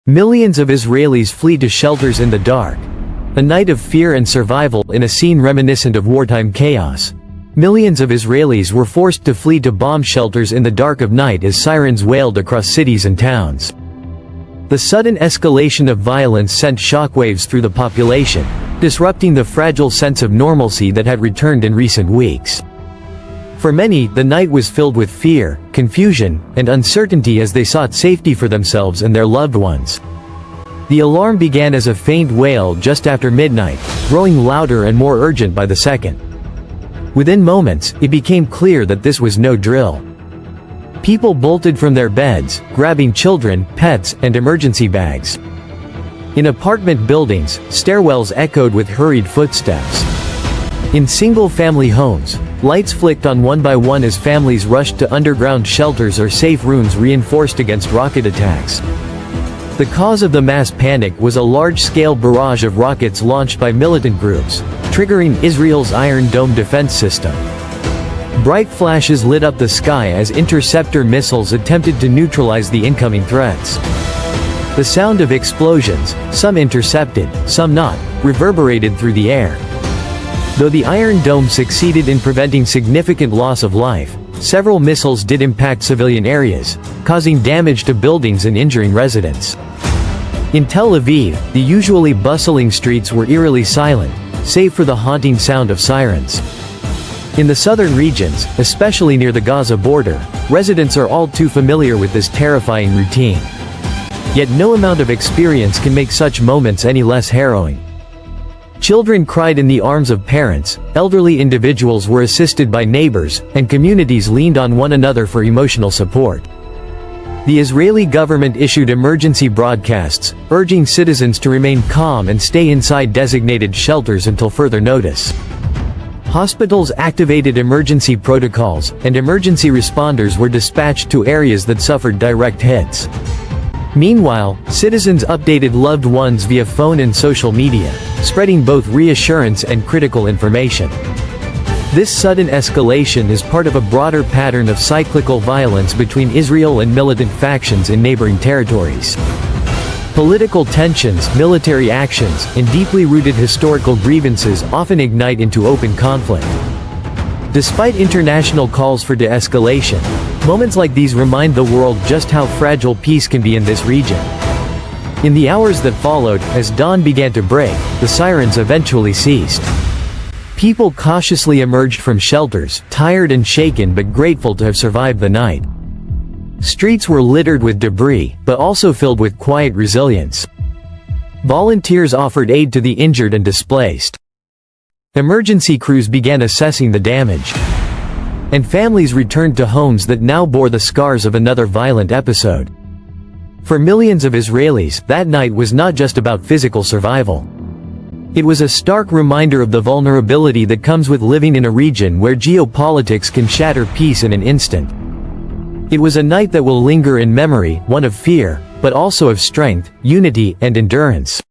Millions of Israelis flee to shelters in the dark. A night of fear and survival in a scene reminiscent of wartime chaos. Millions of Israelis were forced to flee to bomb shelters in the dark of night as sirens wailed across cities and towns. The sudden escalation of violence sent shockwaves through the population, disrupting the fragile sense of normalcy that had returned in recent weeks. For many, the night was filled with fear, confusion, and uncertainty as they sought safety for themselves and their loved ones. The alarm began as a faint wail just after midnight, growing louder and more urgent by the second. Within moments, it became clear that this was no drill. People bolted from their beds, grabbing children, pets, and emergency bags. In apartment buildings, stairwells echoed with hurried footsteps. In single-family homes, lights flicked on one by one as families rushed to underground shelters or safe rooms reinforced against rocket attacks. The cause of the mass panic was a large-scale barrage of rockets launched by militant groups, triggering Israel's Iron Dome defense system. Bright flashes lit up the sky as interceptor missiles attempted to neutralize the incoming threats. The sound of explosions, some intercepted, some not, reverberated through the air. Though the Iron Dome succeeded in preventing significant loss of life, several missiles did impact civilian areas, causing damage to buildings and injuring residents. In Tel Aviv, the usually bustling streets were eerily silent, save for the haunting sound of sirens. In the southern regions, especially near the Gaza border, residents are all too familiar with this terrifying routine. Yet no amount of experience can make such moments any less harrowing. Children cried in the arms of parents, elderly individuals were assisted by neighbors, and communities leaned on one another for emotional support. The Israeli government issued emergency broadcasts, urging citizens to remain calm and stay inside designated shelters until further notice. Hospitals activated emergency protocols, and emergency responders were dispatched to areas that suffered direct hits. Meanwhile, citizens updated loved ones via phone and social media, spreading both reassurance and critical information. This sudden escalation is part of a broader pattern of cyclical violence between Israel and militant factions in neighboring territories. Political tensions, military actions, and deeply rooted historical grievances often ignite into open conflict. Despite international calls for de-escalation, moments like these remind the world just how fragile peace can be in this region. In the hours that followed, as dawn began to break, the sirens eventually ceased. People cautiously emerged from shelters, tired and shaken but grateful to have survived the night. Streets were littered with debris, but also filled with quiet resilience. Volunteers offered aid to the injured and displaced. Emergency crews began assessing the damage. And families returned to homes that now bore the scars of another violent episode. For millions of Israelis, that night was not just about physical survival. It was a stark reminder of the vulnerability that comes with living in a region where geopolitics can shatter peace in an instant. It was a night that will linger in memory, one of fear, but also of strength, unity, and endurance.